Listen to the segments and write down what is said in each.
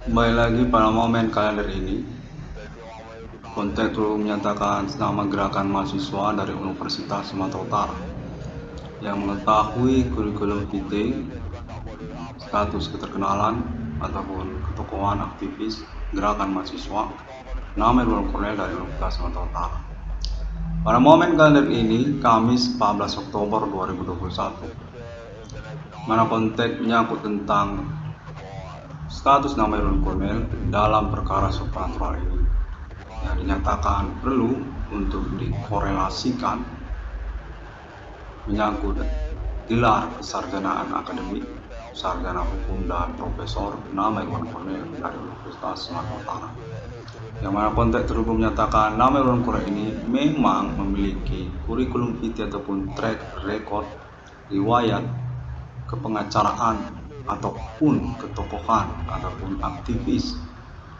Kembali lagi pada momen kalender ini, Kontek perlu menyatakan nama gerakan mahasiswa dari Universitas Sumatera Utara yang mengetahui kurikulum vitae, status keterkenalan ataupun ketokohan aktivis gerakan mahasiswa, nama Irwan Cornel dari Universitas Sumatera Utara. Pada momen kalender ini, Kamis 14 Oktober 2021, mana kontek menyangkut tentang status nama Irwan Cornel dalam perkara supranatural ini yang dinyatakan perlu untuk dikorelasikan menyangkut gelar kesarjanaan akademik, sarjana hukum dan profesor nama Irwan Cornel dari Universitas Sumatera Utara. Yang mana konteks terhubung menyatakan nama Irwan Cornel ini memang memiliki kurikulum vitae ataupun track record riwayat kepengacaraan ataupun ketokohan ataupun aktivis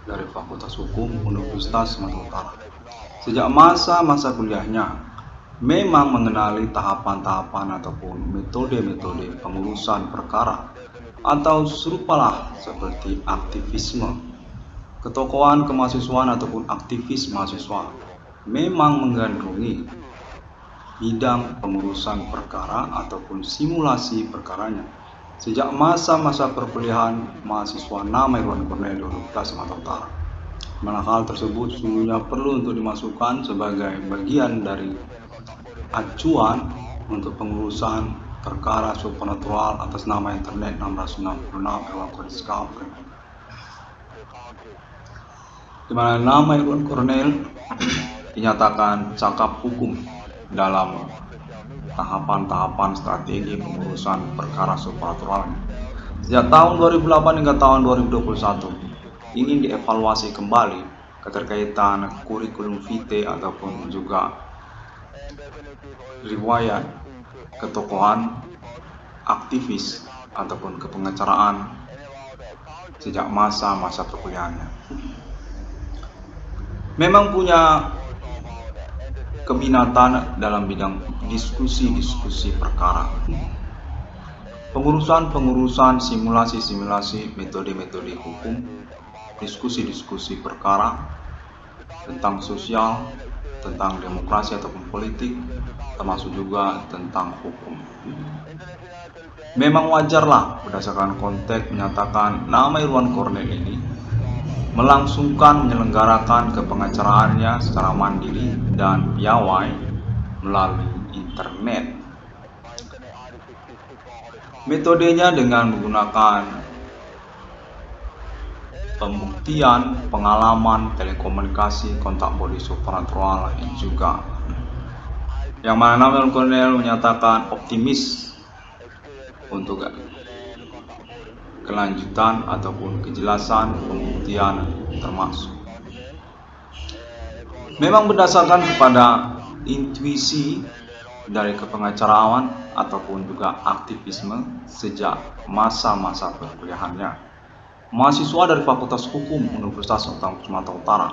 dari Fakultas Hukum Universitas Sumatera Utara. Sejak masa-masa kuliahnya, memang mengenali tahapan-tahapan ataupun metode-metode pengurusan perkara atau serupalah seperti aktivisme, ketokohan kemahasiswaan ataupun aktivis mahasiswa, memang menggandrungi bidang pengurusan perkara ataupun simulasi perkaranya. Sejak masa-masa perkuliahan mahasiswa nama Irwan Cornel di Universitas Sumatera Utara. Mana hal tersebut sesungguhnya perlu untuk dimasukkan sebagai bagian dari acuan untuk pengurusan perkara supernatural atas nama internet 666 Irwan Cornel Discovery. Di mana nama Irwan Cornel dinyatakan cakap hukum dalam tahapan-tahapan strategi pengurusan perkara supernatural. Sejak tahun 2008 hingga tahun 2021 ingin dievaluasi kembali keterkaitan kurikulum vitae ataupun juga riwayat ketokohan aktivis ataupun kepengacaraan sejak masa-masa perkuliahannya. Memang punya keminatan dalam bidang diskusi-diskusi perkara, pengurusan-pengurusan, simulasi-simulasi, metode-metode hukum, diskusi-diskusi perkara tentang sosial, tentang demokrasi ataupun politik, termasuk juga tentang hukum. Memang wajarlah berdasarkan konteks menyatakan nama Irwan Cornel ini melangsungkan menyelenggarakan kepengacaraannya secara mandiri dan piawai melalui internet. Metodenya dengan menggunakan pembuktian pengalaman telekomunikasi kontak body supernatural juga. Yang mana Irwan Cornel menyatakan optimis untuk kelanjutan ataupun kejelasan pembuktian termasuk. Memang berdasarkan kepada intuisi dari kepengacaraan ataupun juga aktivisme sejak masa-masa perkuliahannya. Mahasiswa dari Fakultas Hukum Universitas Sumatera Utara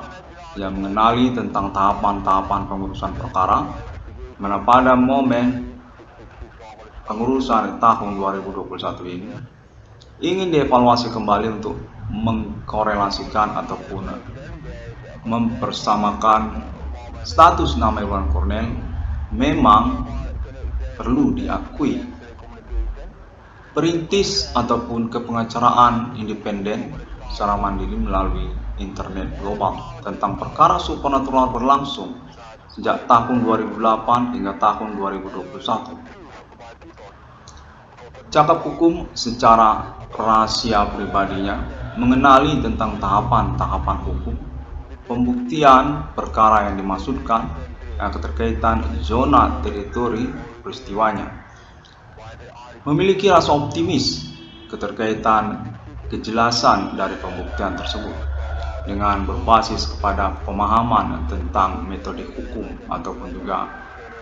yang mengenali tentang tahapan-tahapan pengurusan perkara, mana pada momen pengurusan tahun 2021 ini ingin dievaluasi kembali untuk mengkorelasikan ataupun mempersamakan status nama Irwan Cornel memang perlu diakui perintis ataupun kepengacaraan independen secara mandiri melalui internet global tentang perkara supernatural berlangsung sejak tahun 2008 hingga tahun 2021. Cakap hukum secara rahasia pribadinya mengenali tentang tahapan-tahapan hukum, pembuktian perkara yang dimaksudkan, dan keterkaitan zona teritori peristiwanya. Memiliki rasa optimis keterkaitan kejelasan dari pembuktian tersebut dengan berbasis kepada pemahaman tentang metode hukum ataupun juga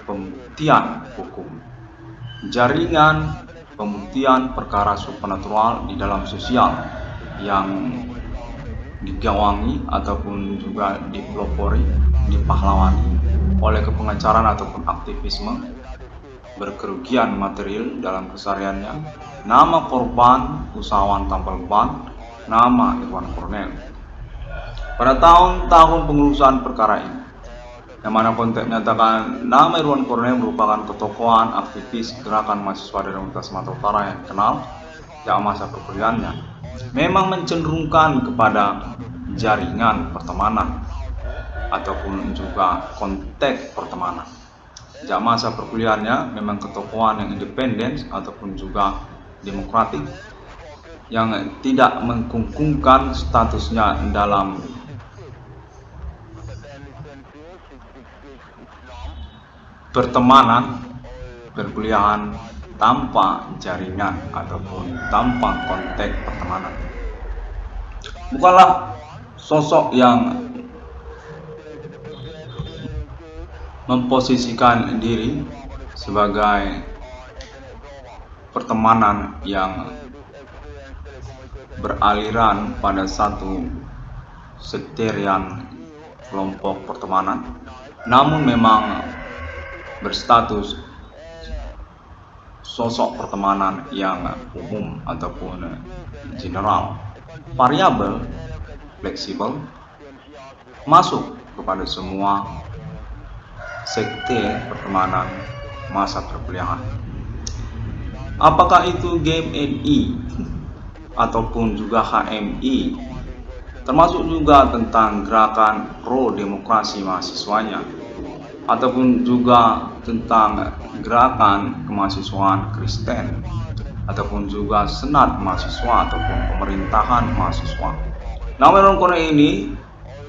pembuktian hukum. Jaringan pembuktian perkara supernatural di dalam sosial yang digawangi ataupun juga dipelopori, dipahlawani oleh kepengacaraan ataupun aktivisme, berkerugian material dalam kesehariannya, nama korban, usahawan tanpa beban, nama Irwan Cornell. Pada tahun-tahun pengurusan perkara ini, yang mana konteks menyatakan nama Irwan Cornell merupakan ketokohan aktivis gerakan mahasiswa dari Universitas Sumatera Utara yang dikenal sejak masa perkuliahannya, memang mencenderungkan kepada jaringan pertemanan ataupun juga konteks pertemanan. Sejak masa perkuliahannya memang ketokohan yang independen ataupun juga demokratik yang tidak mengkungkungkan statusnya dalam pertemanan perkuliahan tanpa jaringan ataupun tanpa konteks pertemanan. Bukanlah sosok yang memposisikan diri sebagai pertemanan yang beraliran pada satu sekterian kelompok pertemanan, namun memang berstatus sosok pertemanan yang umum ataupun general, variabel, fleksibel, masuk kepada semua sekte pertemanan masa perkuliahan. Apakah itu GMNI ataupun juga HMI, termasuk juga tentang gerakan pro demokrasi mahasiswanya, ataupun juga tentang gerakan kemahasiswaan Kristen, ataupun juga senat mahasiswa ataupun pemerintahan mahasiswa. Nama Irwan Cornell ini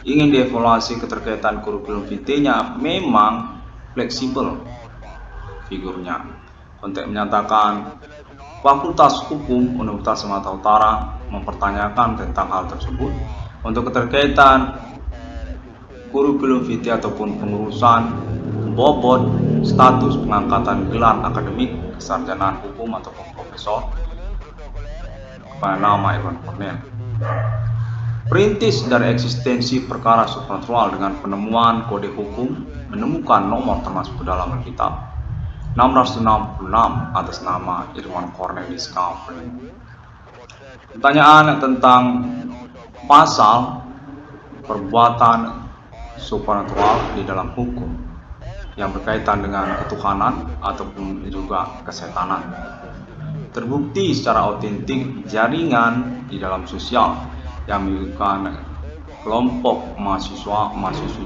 ingin dievaluasi keterkaitan kurikulum vitae-nya memang fleksibel figurnya. Konteks menyatakan Fakultas Hukum Universitas Sumatera Utara mempertanyakan tentang hal tersebut untuk keterkaitan kurikulum vitae ataupun pengurusan bobot status pengangkatan gelar akademik kesarjanaan hukum ataupun profesor pada nama Irwan Cornell. Perintis dari eksistensi perkara supranatural dengan penemuan kode hukum menemukan nomor termasuk dalam Alkitab 666 atas nama Irwan Cornell Discovery. Pertanyaan tentang pasal perbuatan supranatural di dalam hukum yang berkaitan dengan ketuhanan ataupun juga kesetanan terbukti secara otentik jaringan di dalam sosial yang memiliki kelompok mahasiswa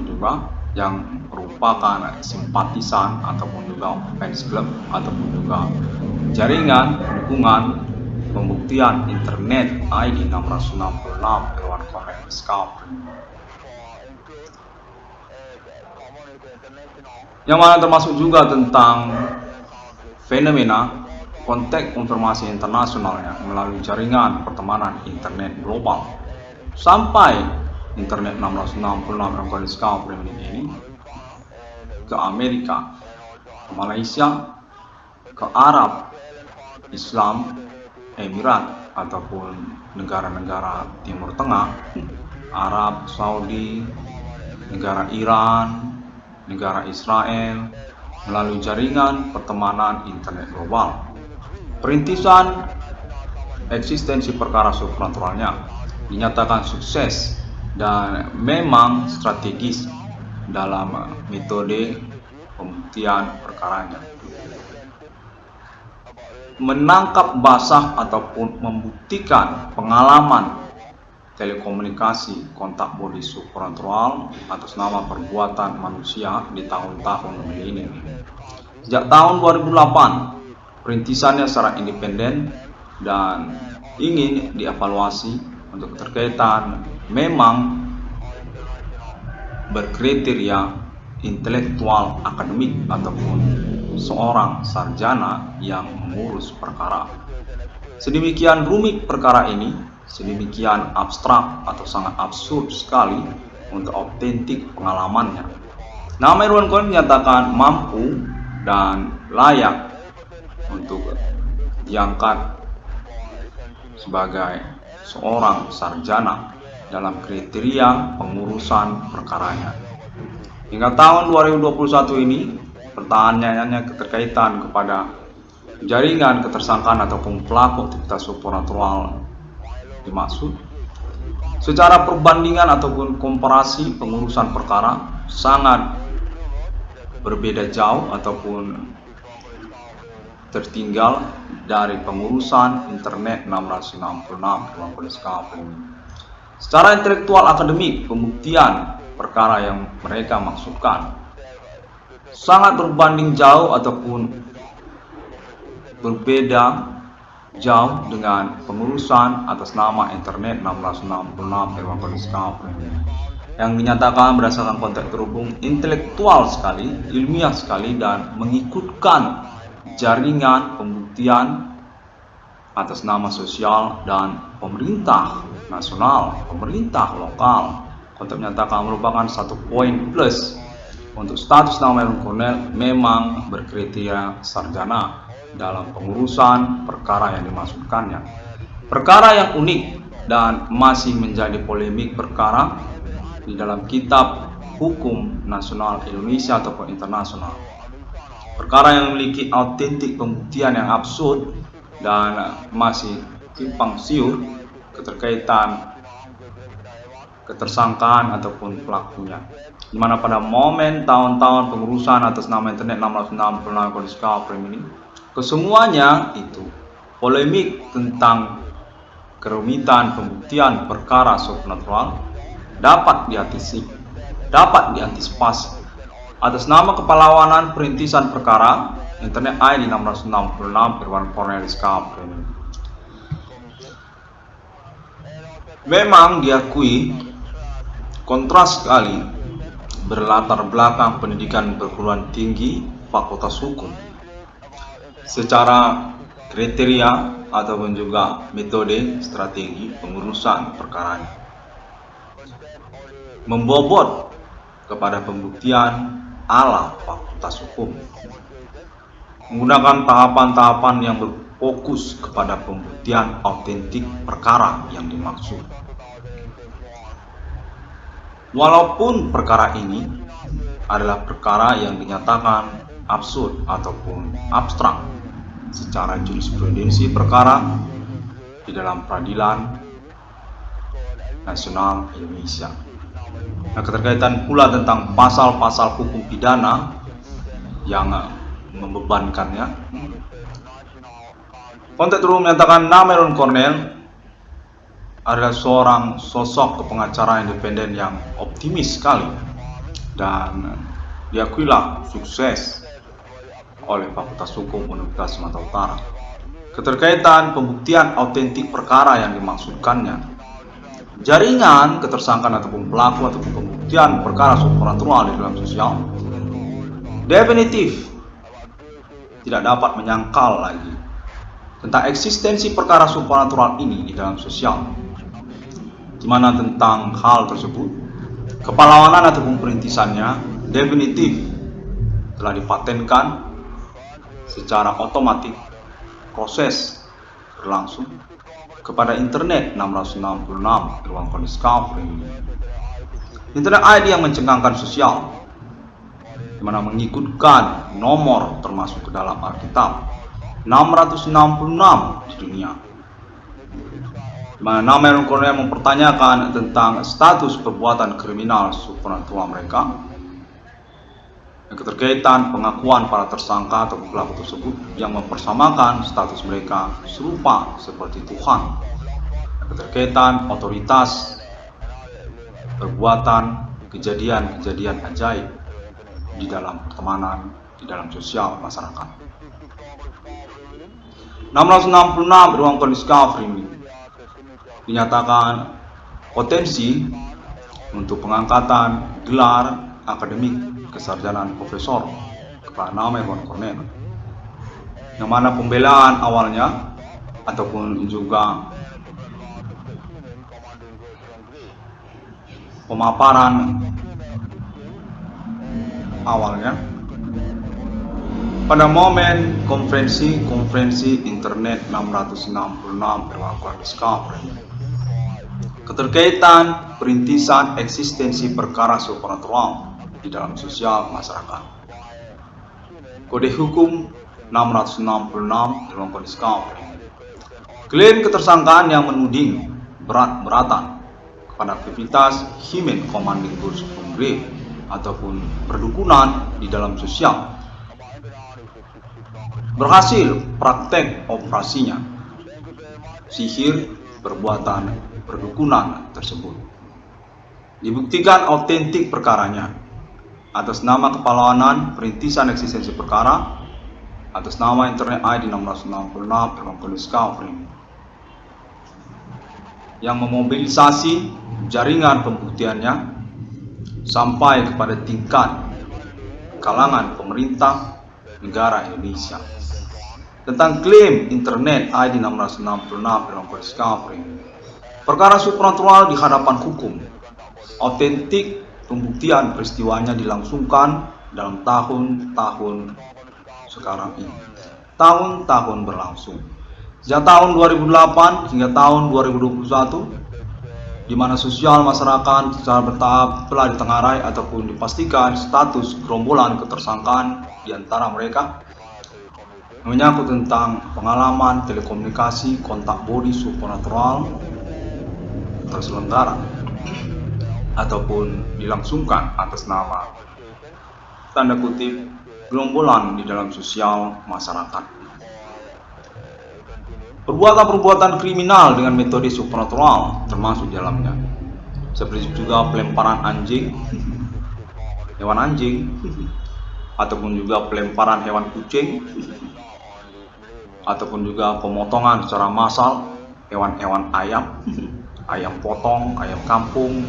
juga yang merupakan simpatisan ataupun juga fans club ataupun juga jaringan dukungan pembuktian internet ID 666 Irwan Cornell Discovery, yang mana termasuk juga tentang fenomena konteks informasi internasionalnya melalui jaringan pertemanan internet global sampai internet 666 Irwan Discovery ini ke Amerika, ke Malaysia, ke Arab, Islam, Emirat ataupun negara-negara Timur Tengah, Arab Saudi, negara Iran, negara Israel melalui jaringan pertemanan internet global. Perintisan eksistensi perkara supranaturalnya dinyatakan sukses dan memang strategis dalam metode pembuktian perkaranya. Menangkap basah ataupun membuktikan pengalaman telekomunikasi kontak bodi supranatural atas nama perbuatan manusia di tahun-tahun ini. Sejak tahun 2008, perintisannya secara independen dan ingin dievaluasi untuk keterkaitan memang berkriteria intelektual akademik ataupun seorang sarjana yang mengurus perkara. Sedemikian rumit perkara ini, sedemikian abstrak atau sangat absurd sekali untuk otentik pengalamannya. Nama Irwan Cornell dinyatakan mampu dan layak untuk diangkat sebagai seorang sarjana dalam kriteria pengurusan perkaranya. Hingga tahun 2021 ini, pertanyaannya keterkaitan kepada jaringan ketersangkaan ataupun pelaku aktivitas supranatural dimaksud Secara perbandingan ataupun komparasi pengurusan perkara sangat berbeda jauh ataupun tertinggal dari pengurusan internet 666 ruang poliskap ini. Secara intelektual akademik, pembuktian perkara yang mereka maksudkan sangat berbanding jauh ataupun berbeda jauh dengan pengurusan atas nama internet 1666 ruang poliskap yang dinyatakan berdasarkan konteks terhubung intelektual sekali, ilmiah sekali, dan mengikutkan jaringan pembuktian atas nama sosial dan pemerintah nasional, pemerintah lokal. Konteks menyatakan merupakan satu poin plus untuk status nama Irwan Cornell memang berkriteria sarjana dalam pengurusan perkara yang dimaksudkannya. Perkara yang unik dan masih menjadi polemik perkara di dalam kitab hukum nasional Indonesia ataupun internasional. Perkara yang memiliki autentik pembuktian yang absurd dan masih simpang siur keterkaitan ketersangkaan ataupun pelakunya, di mana pada momen tahun-tahun pengurusan atas nama internet 666 poliskap ini, kesemuanya itu polemik tentang kerumitan pembuktian perkara supernatural dapat diantisipasi atas nama kepahlawanan perintisan perkara internet ID 666 Irwan Cornell Skap. Memang diakui kontras sekali berlatar belakang pendidikan perguruan tinggi Fakultas Hukum secara kriteria ataupun juga metode strategi pengurusan perkara membobot kepada pembuktian ala Fakultas Hukum, menggunakan tahapan-tahapan yang berfokus kepada pembuktian autentik perkara yang dimaksud. Walaupun perkara ini adalah perkara yang dinyatakan absurd ataupun abstrak secara jurisprudensi perkara di dalam peradilan nasional Indonesia. Nah, keterkaitan pula tentang pasal-pasal hukum pidana yang membebankannya. Konteks terhubung menyatakan nama Irwan Cornell adalah seorang sosok pengacara independen yang optimis sekali dan diakuilah sukses oleh Fakultas Hukum Universitas Sumatera Utara. Keterkaitan pembuktian autentik perkara yang dimaksudkannya, jaringan ketersangkaan ataupun pelaku ataupun pembuktian perkara supernatural di dalam sosial definitif tidak dapat menyangkal lagi tentang eksistensi perkara supernatural ini di dalam sosial, di mana tentang hal tersebut kepahlawanan ataupun perintisannya definitif telah dipatenkan secara otomatis proses berlangsung kepada internet 666 ruang poliskap ini. Internet ID yang mencengangkan sosial, di mana mengikutkan nomor termasuk ke dalam Alkitab 666 di dunia, di mana nama Irwan Cornell mempertanyakan tentang status perbuatan kriminal supernatural mereka, dan keterkaitan pengakuan para tersangka atau pelaku tersebut yang mempersamakan status mereka serupa seperti Tuhan, dan keterkaitan otoritas perbuatan kejadian-kejadian ajaib di dalam pertemanan, di dalam sosial masyarakat. 666 ruang poliskap ini dinyatakan potensi untuk pengangkatan gelar akademik kesarjanaan profesor kepada nama Irwan Cornell, yang mana pembelaan awalnya ataupun juga pemaparan awalnya pada momen konferensi internet 666 Irwan Cornell, keterkaitan perintisan eksistensi perkara supernatural di dalam sosial masyarakat. Kode Hukum 666 Irwan Cornell, klaim ketersangkaan yang menuding berat-beratan pada aktivitas Human Commanding Ghost Grave ataupun perdukunan di dalam sosial. Berhasil praktek operasinya sihir perbuatan perdukunan tersebut. Dibuktikan autentik perkaranya atas nama kepahlawanan perintisan eksistensi perkara atas nama Internet ID 666 Discovery yang memobilisasi jaringan pembuktiannya sampai kepada tingkat kalangan pemerintah negara Indonesia tentang klaim Internet ID 666 Discovery. Perkara supranatural di hadapan hukum. Autentik pembuktian peristiwanya dilangsungkan dalam tahun-tahun sekarang ini. Tahun-tahun berlangsung. Sejak tahun 2008 hingga tahun 2021, di mana sosial masyarakat secara bertahap telah ditengarai ataupun dipastikan status gerombolan ketersangkaan di antara mereka menyangkut tentang pengalaman telekomunikasi kontak body supernatural terselenggara ataupun dilangsungkan atas nama tanda kutip gerombolan di dalam sosial masyarakat. Perbuatan-perbuatan kriminal dengan metode supernatural termasuk di dalamnya, seperti juga pelemparan anjing, hewan anjing, ataupun juga pelemparan hewan kucing, ataupun juga pemotongan secara massal hewan-hewan ayam, ayam potong, ayam kampung,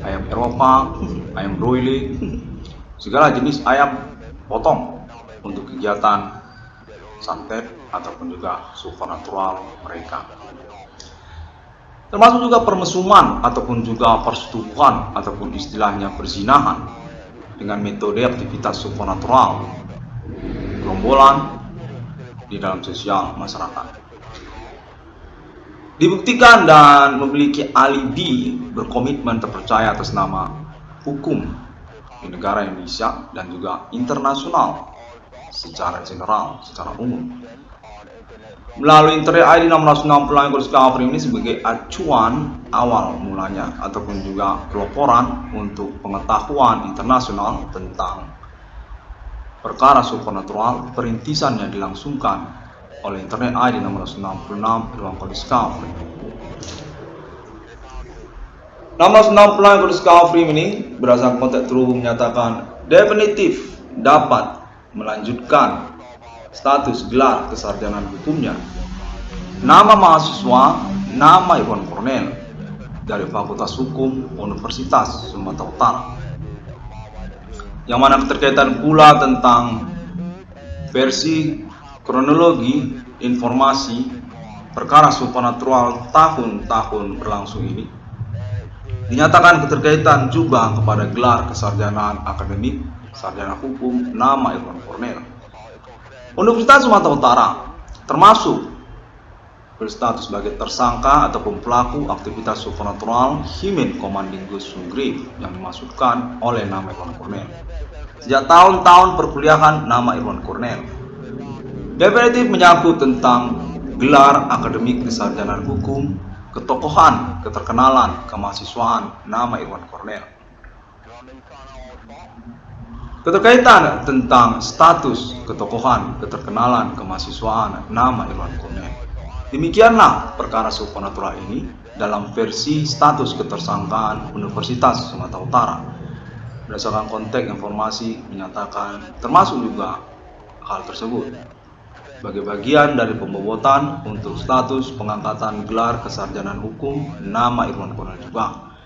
ayam Eropa, ayam broiler, segala jenis ayam potong untuk kegiatan santet ataupun juga supernatural mereka. Termasuk juga permesuman ataupun juga persetubuhan ataupun istilahnya perzinahan dengan metode aktivitas supernatural gerombolan di dalam sosial masyarakat. Dibuktikan dan memiliki alibi berkomitmen terpercaya atas nama hukum di negara Indonesia dan juga internasional secara general, secara umum. Melalui Internet ID 666 Discovery ini sebagai acuan awal mulanya ataupun juga peloporan untuk pengetahuan internasional tentang perkara supernatural perintisan yang dilangsungkan oleh Internet ID 666 Discovery. 666 Discovery ini berdasarkan konteks terhubung menyatakan definitif dapat melanjutkan status gelar kesarjanaan hukumnya. Nama mahasiswa, nama Irwan Cornel dari Fakultas Hukum Universitas Sumatera Utara. Yang mana keterkaitan pula tentang versi kronologi informasi perkara supernatural tahun-tahun berlangsung ini. Dinyatakan keterkaitan juga kepada gelar kesarjanaan akademik sarjana hukum nama Irwan Cornel. Universitas Sumatera Utara termasuk berstatus sebagai tersangka ataupun pelaku aktivitas supernatural Human Commanding Ghost Grave yang dimaksudkan oleh nama Irwan Cornel. Sejak tahun-tahun perkuliahan nama Irwan Cornel definitif menyangkut tentang gelar akademik kesarjanaan hukum, ketokohan, keterkenalan, kemahasiswaan nama Irwan Cornel. Keterkaitan tentang status ketokohan, keterkenalan, kemahasiswaan nama Irwan Cornel. Demikianlah perkara supernatural ini dalam versi status ketersangkaan Universitas Sumatera Utara. Berdasarkan konteks informasi menyatakan termasuk juga hal tersebut sebagai bagian dari pembobotan untuk status pengangkatan gelar kesarjanaan hukum nama Irwan Cornel juga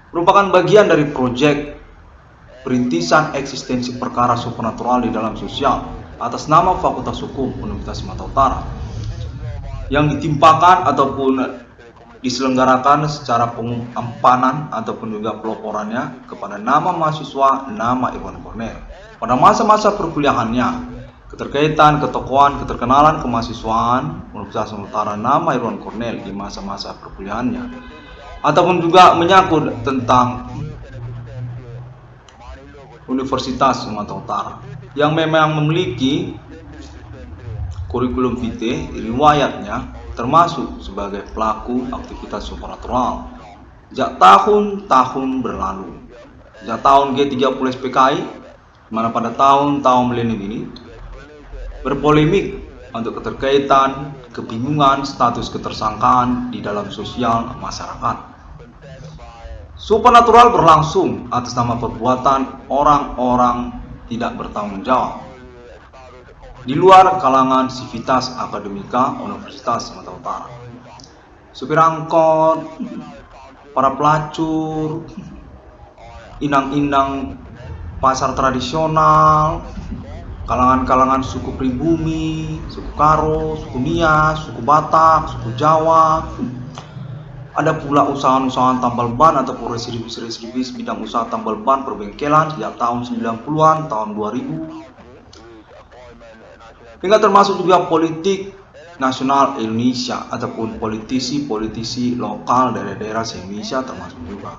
merupakan bagian dari proyek perintisan eksistensi perkara supernatural di dalam sosial atas nama Fakultas Hukum Universitas Sumatera Utara yang ditimpakan ataupun diselenggarakan secara pengampanan ataupun juga peloporannya kepada nama mahasiswa nama Irwan Cornel pada masa-masa perkuliahannya. Keterkaitan, ketokohan, keterkenalan, kemahasiswaan Universitas Sumatera Utara nama Irwan Cornel di masa-masa perkuliahannya ataupun juga menyangkut tentang Universitas Sumatera Utara yang memang memiliki kurikulum vitae riwayatnya termasuk sebagai pelaku aktivitas supranatural sejak tahun-tahun berlalu. Sejak tahun G30 SPKI, mana pada tahun-tahun milenium ini berpolemik untuk keterkaitan kebingungan status ketersangkaan di dalam sosial masyarakat. Supranatural berlangsung atas nama perbuatan orang-orang tidak bertanggung jawab di luar kalangan sivitas akademika Universitas Sumatera Utara. Supir angkot, para pelacur, inang-inang pasar tradisional, kalangan-kalangan suku pribumi, suku Karo, suku Nias, suku Batak, suku Jawa. Ada pula usaha-usaha tambal ban ataupun residivis bidang usaha tambal ban perbengkelan sejak tahun 90-an, tahun 2000. Hingga termasuk juga politik nasional Indonesia ataupun politisi-politisi lokal daerah-daerah se-Indonesia termasuk juga.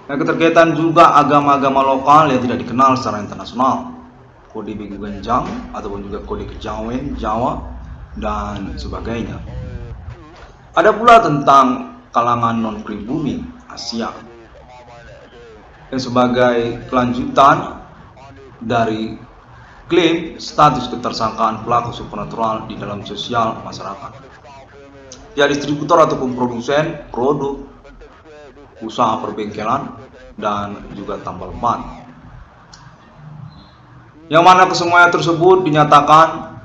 Dan keterkaitan juga agama-agama lokal yang tidak dikenal secara internasional. Kode Begu Genjang ataupun juga kode Kejawen, Jawa, dan sebagainya. Ada pula tentang kalangan non-pribumi Asia yang sebagai kelanjutan dari klaim status ketersangkaan pelaku supranatural di dalam sosial masyarakat. Ya, distributor ataupun produsen produk usaha perbengkelan dan juga tambal ban, yang mana kesemuanya tersebut dinyatakan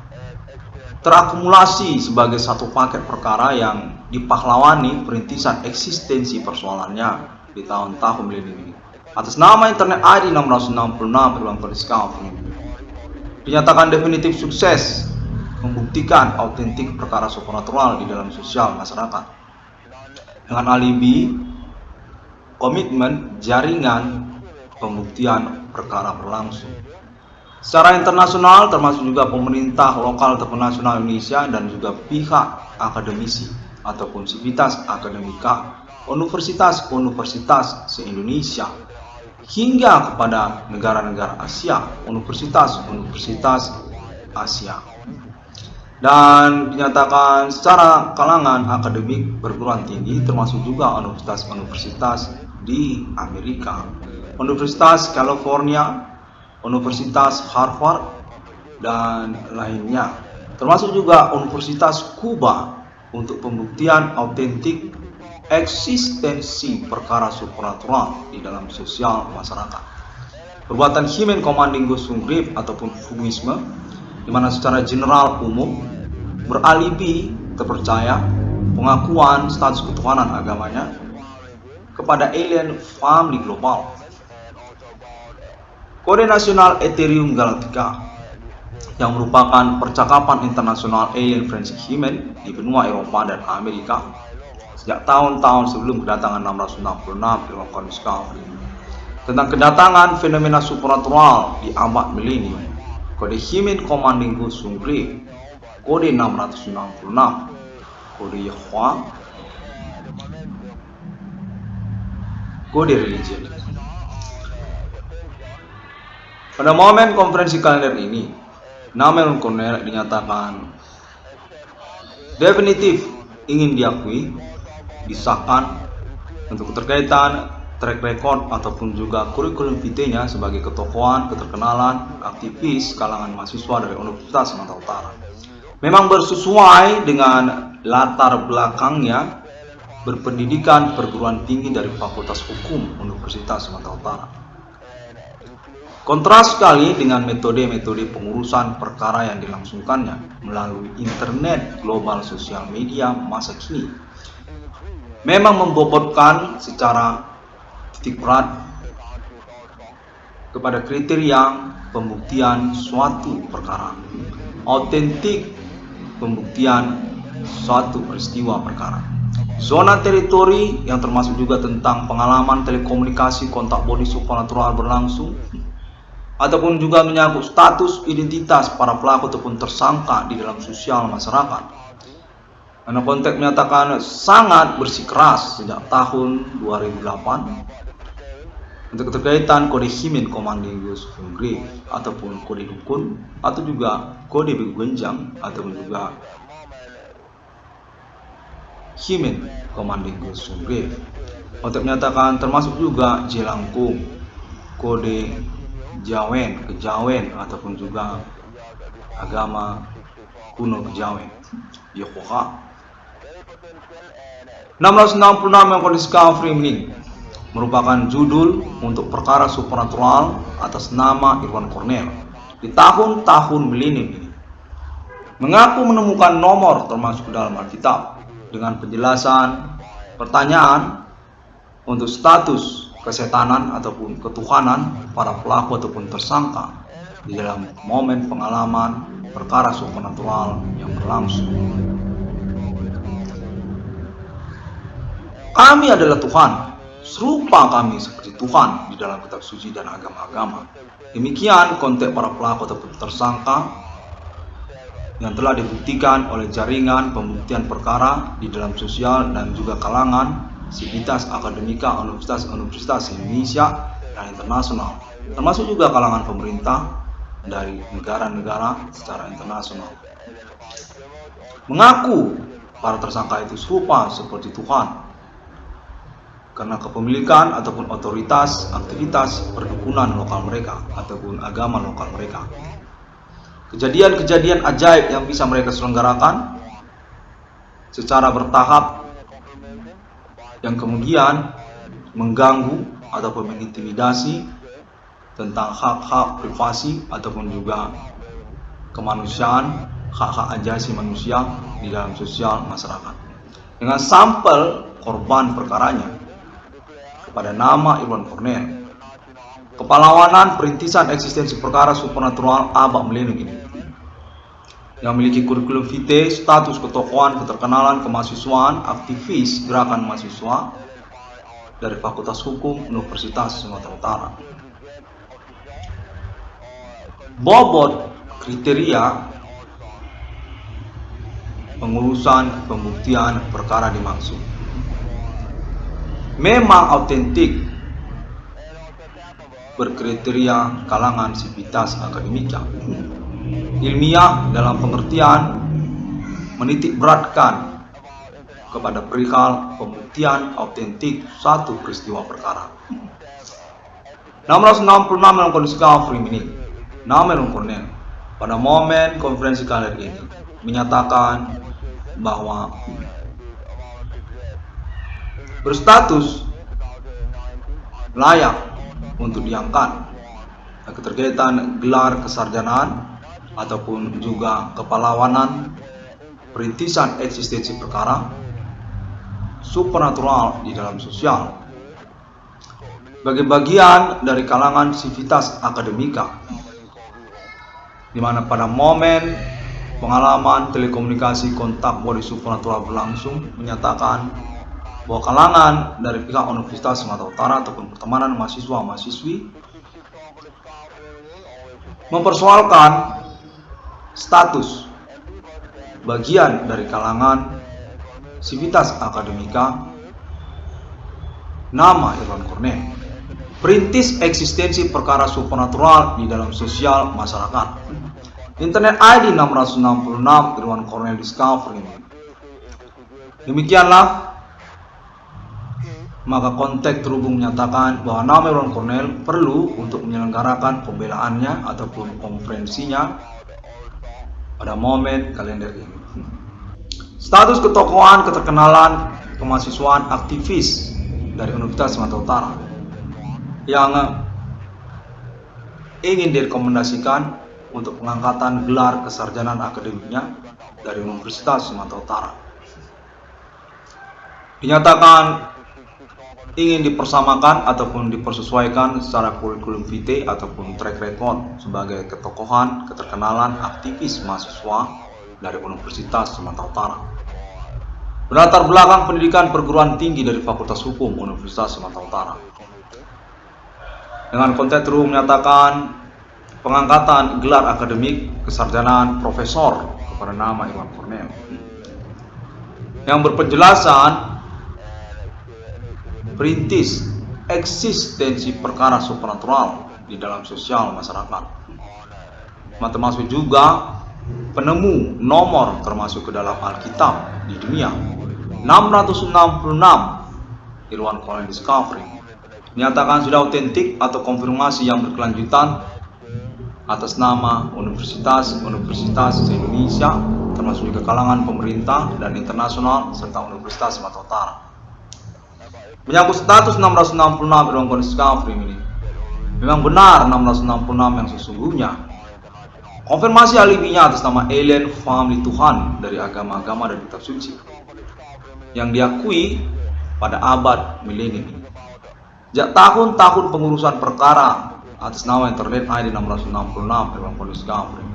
terakumulasi sebagai satu paket perkara yang dipahlawani perintisan eksistensi persoalannya di tahun-tahun milenium ini atas nama Internet ID 666 berulang kali sekali. Dinyatakan definitif sukses membuktikan autentik perkara supranatural di dalam sosial masyarakat dengan alibi, komitmen, jaringan pembuktian perkara berlangsung secara internasional, termasuk juga pemerintah lokal ataupun nasional Indonesia dan juga pihak akademisi ataupun sivitas akademika universitas-universitas se-Indonesia hingga kepada negara-negara Asia, universitas-universitas Asia. Dan dinyatakan secara kalangan akademik perguruan tinggi termasuk juga universitas-universitas di Amerika, Universitas California, Universitas Harvard, dan lainnya, termasuk juga Universitas Kuba untuk pembuktian autentik eksistensi perkara supranatural di dalam sosial masyarakat. Perbuatan Hymen Commanding Ghost Grip ataupun Fungisme, di mana secara general umum beralibi terpercaya pengakuan status ketuhanan agamanya kepada alien family global. Kode nasional Ethereum Galactica yang merupakan percakapan internasional alien Francis Hymen di benua Eropa dan Amerika sejak tahun-tahun sebelum kedatangan 666 Ilocon Discovery tentang kedatangan fenomena supranatural di abad milenium. Kode Hymen Commanding Ghost Grip, kode 666, kode Yahwa, kode religion. Pada momen konferensi kalender ini, Namel Corner dinyatakan definitif ingin diakui, disahkan untuk keterkaitan track record ataupun juga kurikulum vitae-nya sebagai ketokohan, keterkenalan, aktivis kalangan mahasiswa dari Universitas Sumatera Utara. Memang bersesuai dengan latar belakangnya berpendidikan perguruan tinggi dari Fakultas Hukum Universitas Sumatera Utara. Kontras sekali dengan metode-metode pengurusan perkara yang dilangsungkannya melalui internet global sosial media masa kini. Memang membobotkan secara titik berat kepada kriteria pembuktian suatu perkara, autentik pembuktian suatu peristiwa perkara. Zona teritori yang termasuk juga tentang pengalaman telekomunikasi kontak body supranatural berlangsung, ataupun juga menyangkut status identitas para pelaku ataupun tersangka di dalam sosial masyarakat. Karena konteks menyatakan sangat bersikeras sejak tahun 2008 untuk keterkaitan kode Hymen Commanding Ghost Grip ataupun kode dukun atau juga kode Begu Genjang ataupun juga Himen Komandinggo Sungge. Untuk menyatakan termasuk juga Jelangkung, kode kejawen ataupun juga agama kuno kejawen, Yokoha. 666 yang discovery ini merupakan judul untuk perkara supernatural atas nama Irwan Cornell di tahun-tahun milenium ini. Mengaku menemukan nomor termasuk dalam Alkitab dengan penjelasan pertanyaan untuk status kesetanan ataupun ketuhanan para pelaku ataupun tersangka di dalam momen pengalaman perkara supernatural yang berlangsung. Kami adalah Tuhan, serupa kami seperti Tuhan di dalam kitab suci dan agama-agama. Demikian konteks para pelaku ataupun tersangka yang telah dibuktikan oleh jaringan pembuktian perkara di dalam sosial dan juga kalangan sivitas akademika universitas Indonesia dan internasional, termasuk juga kalangan pemerintah dari negara-negara secara internasional. Mengaku para tersangka itu serupa seperti Tuhan karena kepemilikan ataupun otoritas aktivitas perdukunan lokal mereka ataupun agama lokal mereka. Kejadian-kejadian ajaib yang bisa mereka selenggarakan secara bertahap yang kemudian mengganggu ataupun mengintimidasi tentang hak-hak privasi ataupun juga kemanusiaan, hak-hak ajasi manusia di dalam sosial masyarakat. Dengan sampel korban perkaranya pada nama Irwan Cornell, kepalawanan perintisan eksistensi perkara supernatural abad milenium ini, yang memiliki kurikulum vitae, status ketokohan, keterkenalan, kemahasiswaan, aktivis gerakan mahasiswa dari Fakultas Hukum Universitas Sumatera Utara. Bobot kriteria pengurusan pembuktian perkara dimaksud memang autentik, berkriteria kalangan sivitas akademika, ilmiah dalam pengertian menitik beratkan kepada perihal pembuktian autentik satu peristiwa perkara. 666 dalam kondisi discovery ini, nama Irwan Cornell pada momen konferensi kali ini menyatakan bahwa berstatus layak untuk diangkat keterkaitan gelar kesarjanaan ataupun juga kepalawanan perintisan eksistensi perkara supernatural di dalam sosial sebagai bagian dari kalangan sivitas akademika, di mana pada momen pengalaman telekomunikasi kontak body supernatural berlangsung menyatakan bahwa kalangan dari pihak Universitas Sumatera Utara ataupun pertemanan mahasiswa-mahasiswi mempersoalkan status bagian dari kalangan sivitas akademika nama Irwan Cornell, perintis eksistensi perkara supernatural di dalam sosial masyarakat. Internet ID 666 Irwan Cornell Discovery. Demikianlah maka konteks terhubung menyatakan bahwa nama Irwan Cornell perlu untuk menyelenggarakan pembelaannya ataupun konferensinya pada momen kalender ini. Status ketokohan, keterkenalan, kemahasiswaan, aktivis dari Universitas Sumatera Utara yang ingin direkomendasikan untuk pengangkatan gelar kesarjanaan akademiknya dari Universitas Sumatera Utara. Dinyatakan ingin dipersamakan ataupun dipersesuaikan secara kurikulum vitae ataupun track record sebagai ketokohan, keterkenalan, aktivis mahasiswa dari Universitas Sumatera Utara. Berlatar belakang pendidikan perguruan tinggi dari Fakultas Hukum Universitas Sumatera Utara. Dengan konteks terus menyatakan pengangkatan gelar akademik kesarjanaan profesor kepada nama Irwan Cornell yang berpenjelasan perintis eksistensi perkara supernatural di dalam sosial masyarakat, termasuk juga penemu nomor termasuk ke dalam Alkitab di dunia Irwan Cornell Discovery menyatakan sudah otentik atau konfirmasi yang berkelanjutan atas nama universitas Indonesia, termasuk juga kalangan pemerintah dan internasional serta Universitas Sumatera Utara. Menyangkut status 666 Irwan Cornell Discovery ini, memang benar 666 yang sesungguhnya. Konfirmasi alibinya atas nama alien family Tuhan dari agama-agama dan kitab suci yang diakui pada abad milenium. Sejak tahun-tahun pengurusan perkara atas nama internet ID 666 Irwan Cornell Discovery.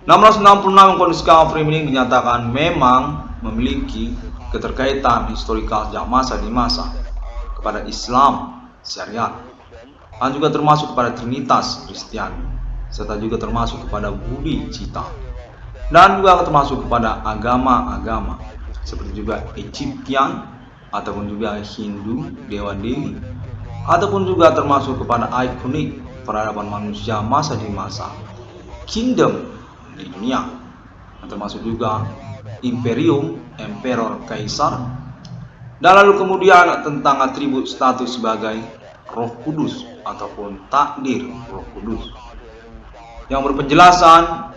666 Irwan Cornell Discovery ini dinyatakan memang memiliki keterkaitan historikal sejak masa di masa kepada Islam syariat, dan juga termasuk kepada Trinitas Kristiani, serta juga termasuk kepada Budi Cita, dan juga termasuk kepada agama-agama seperti juga Egyptian ataupun juga Hindu, Dewa Dewi, ataupun juga termasuk kepada ikonik peradaban manusia masa di masa kingdom di dunia, termasuk juga imperium, emperor, kaisar, dan lalu kemudian tentang atribut status sebagai Roh Kudus ataupun takdir Roh Kudus yang berpenjelasan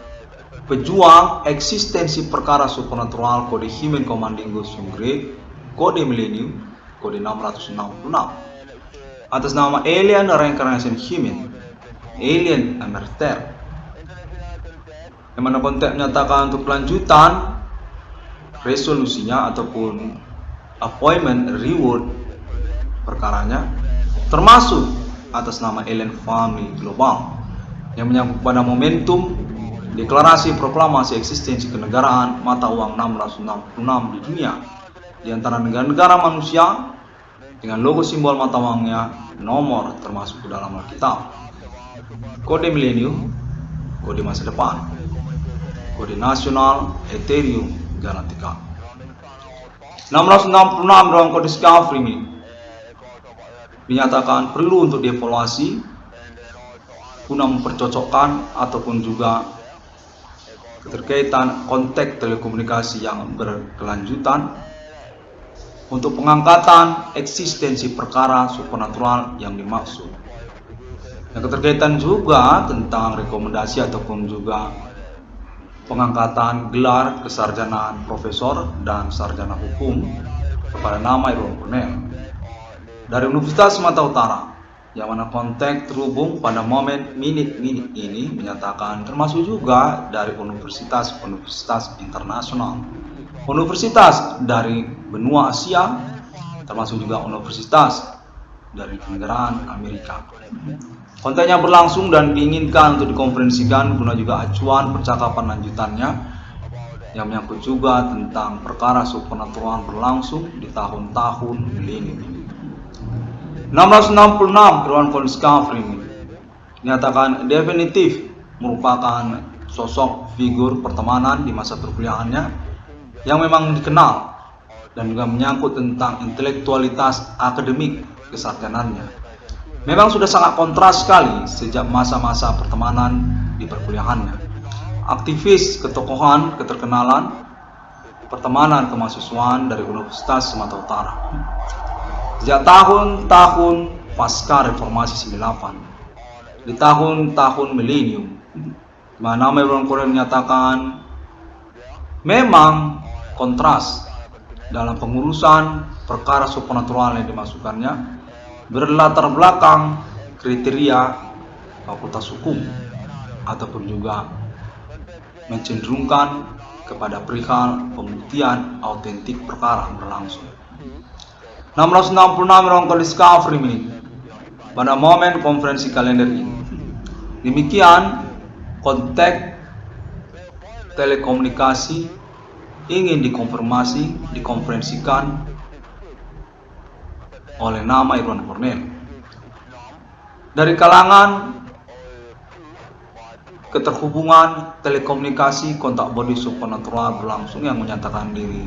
pejuang eksistensi perkara supernatural kode Human Commanding Ghost Great kode milenium kode 666 atas nama Alien Reincarnation Human Alien Emerter, yang mana konteks menyatakan untuk kelanjutan resolusinya ataupun appointment reward perkaranya termasuk atas nama Alien Family Global yang menyangkut pada momentum deklarasi proklamasi eksistensi kenegaraan mata uang 666 di dunia di antara negara-negara manusia dengan logo simbol mata uangnya nomor termasuk ke dalam Alkitab, kode milenium, kode masa depan, kode nasional Ethereum Galactica. 666 dalam kode Discovery ini dinyatakan perlu untuk dievaluasi guna mempercocokkan ataupun juga keterkaitan konteks telekomunikasi yang berkelanjutan untuk pengangkatan eksistensi perkara supernatural yang dimaksud. Yang keterkaitan juga tentang rekomendasi ataupun juga pengangkatan gelar kesarjanaan profesor dan sarjana hukum kepada nama Irwan Cornell dari Universitas Sumatera Utara, yang mana konteks terhubung pada momen minit-minit ini menyatakan termasuk juga dari universitas-universitas internasional, universitas dari benua Asia, termasuk juga universitas dari negaraan Amerika. Kontennya berlangsung dan diinginkan untuk dikonferensikan guna juga acuan percakapan lanjutannya yang menyangkut juga tentang perkara supernatural berlangsung di tahun-tahun milenium. 666 Irwan Cornell Discovery dinyatakan definitif merupakan sosok figur pertemanan di masa perkuliahannya yang memang dikenal dan juga menyangkut tentang intelektualitas akademik kesarjanaannya. Memang sudah sangat kontras sekali sejak masa-masa pertemanan di perkuliahannya. Aktivis ketokohan, keterkenalan, pertemanan kemahasiswaan dari Universitas Sumatera Utara. Sejak tahun-tahun pasca reformasi 98, di tahun-tahun milenium, mana Irwan Cornell menyatakan memang kontras dalam pengurusan perkara supernatural yang dimasukkannya berlatar belakang kriteria fakultas hukum ataupun juga mencenderungkan kepada perihal pembuktian autentik perkara berlangsung. 666 Irwan Cornell Discovery ini pada momen konferensi kalender ini. Demikian konteks telekomunikasi ingin dikonferensikan oleh nama Irwan Cornell dari kalangan keterhubungan telekomunikasi kontak body supernatural berlangsung yang menyatakan diri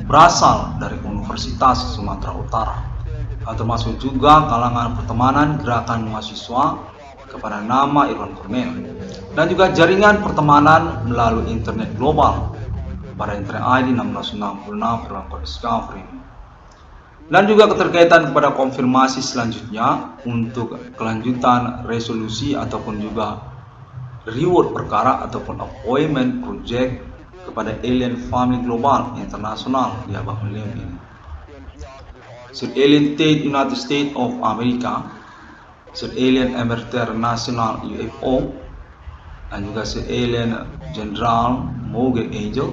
berasal dari Universitas Sumatera Utara, termasuk juga kalangan pertemanan gerakan mahasiswa kepada nama Irwan Cornell dan juga jaringan pertemanan melalui internet global pada Internet ID 1666 Ruang Discovery. Dan juga keterkaitan kepada konfirmasi selanjutnya untuk kelanjutan resolusi ataupun juga reward perkara ataupun appointment project kepada alien family global internasional di abad milenium ini. Sir Alien Tate United States of America, Sir Alien Emerter National UFO, dan juga Sir Alien General Mogul Angel,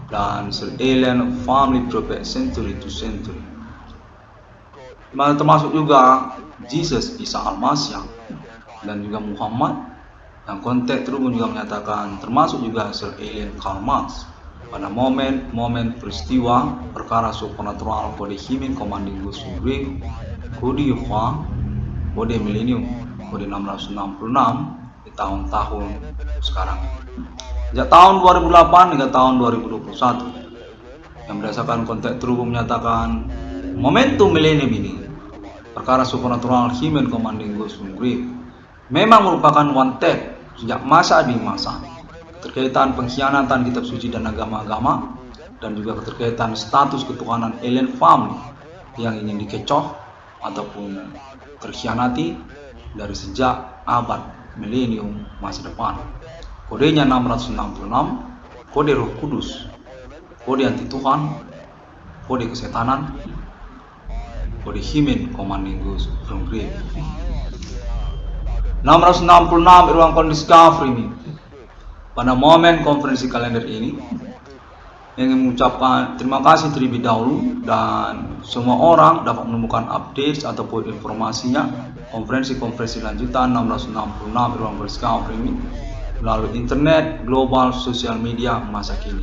dan Sir Alien Family Prophet Century to Century. Dimana termasuk juga Jesus Isa Al-Masih dan juga Muhammad, yang konteks terhubung juga menyatakan termasuk juga Sir Alien Karl Marx pada momen-momen peristiwa perkara supernatural kode Himen Commanding Ghost Grave, kode Yuhua, kode Millennium, kode 666 di tahun-tahun sekarang. Sejak tahun 2008 hingga tahun 2021, yang berdasarkan konteks terhubung menyatakan momentum milenium ini, perkara supernatural Himen Commanding Ghost Grave memang merupakan wanted sejak masa di masa. Keterkaitan pengkhianatan kitab suci dan agama-agama, dan juga keterkaitan status ketuhanan alien family yang ingin dikecoh ataupun terkhianati dari sejak abad milenium masa depan. Kodenya 666, kode Roh Kudus, kode anti Tuhan, kode kesetanan, kode Himen Commanding Ghost from Grave. 666 Ruang Discovery ini pada momen konferensi kalender ini ingin mengucapkan terima kasih terlebih dahulu, dan semua orang dapat menemukan update ataupun informasinya konferensi-konferensi lanjutan 666 Ruang Discovery ini melalui internet, global, sosial media masa kini,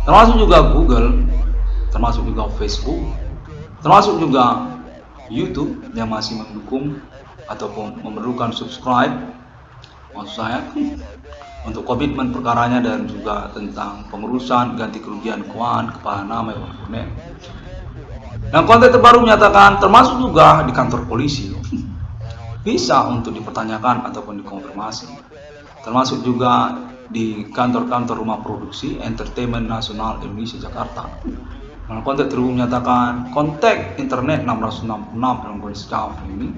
termasuk juga Google, termasuk juga Facebook, termasuk juga YouTube yang masih mendukung ataupun memerlukan subscribe, maksud saya untuk komitmen perkaranya, dan juga tentang pengurusan ganti kerugian keuangan kepala nama Iwan Kurnia. Dan konten terbaru menyatakan termasuk juga di kantor polisi bisa untuk dipertanyakan ataupun dikonfirmasi, termasuk juga di kantor-kantor rumah produksi Entertainment Nasional Indonesia Jakarta. Nah, konten terbaru menyatakan kontak internet 666 dalam kondisi ini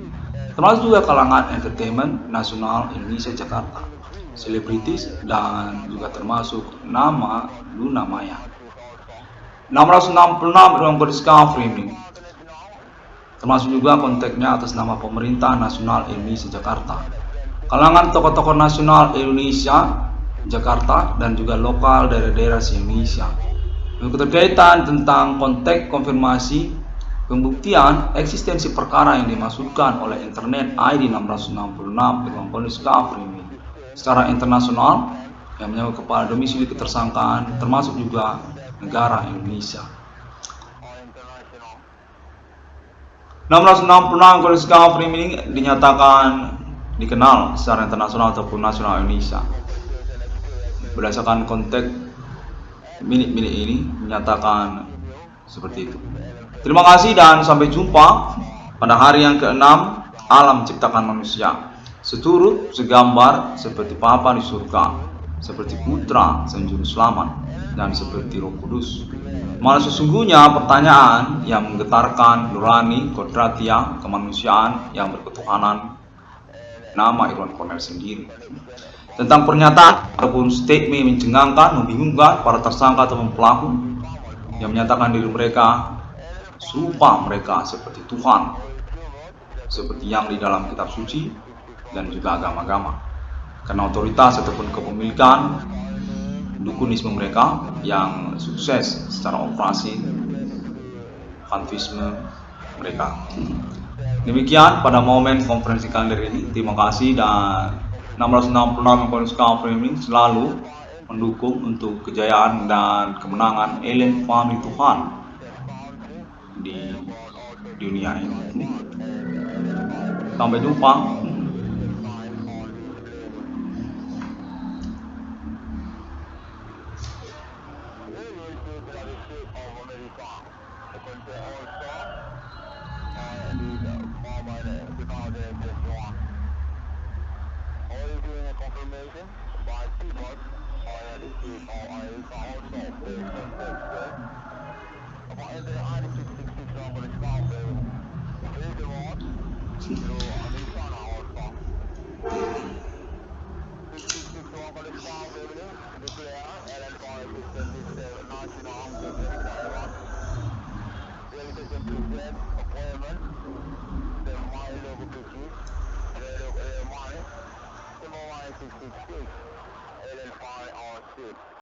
termasuk juga kalangan Entertainment Nasional Indonesia Jakarta, selebritis, dan juga termasuk nama Luna Maya. 666 ruang Discovery ini termasuk juga kontaknya atas nama Pemerintah Nasional Indonesia Jakarta, kalangan tokoh-tokoh nasional Indonesia Jakarta, dan juga lokal daerah-daerah Indonesia. Keterkaitan tentang konteks konfirmasi pembuktian eksistensi perkara yang dimaksudkan oleh Internet ID 666 ruang Discovery ini secara internasional yang menyangkut kepala domisili ketersangkaan termasuk juga negara Indonesia. 666 Discovery ini dinyatakan dikenal secara internasional ataupun nasional Indonesia. Berdasarkan konteks milik-milik ini menyatakan seperti itu. Terima kasih dan sampai jumpa pada hari yang ke-6 alam ciptakan manusia. Seturut segambar seperti Bapa di surga, seperti Putra Juru Selamat, dan seperti Roh Kudus. Malah sesungguhnya pertanyaan yang menggetarkan nurani kodratia kemanusiaan yang berketuhanan nama Iwan Cornell sendiri. Tentang pernyataan ataupun statement mencengangkan, membingungkan para tersangka atau pelaku yang menyatakan diri mereka serupa mereka seperti Tuhan, seperti yang di dalam kitab suci dan juga agama-agama, karena otoritas ataupun kepemilikan dukunisme mereka yang sukses secara operasi fantisme mereka. Demikian pada momen konferensi kalender ini. Terima kasih, dan 666 Discovery ini selalu mendukung untuk kejayaan dan kemenangan alien family Tuhan di dunia ini. Sampai jumpa. Confirmation by Seabird.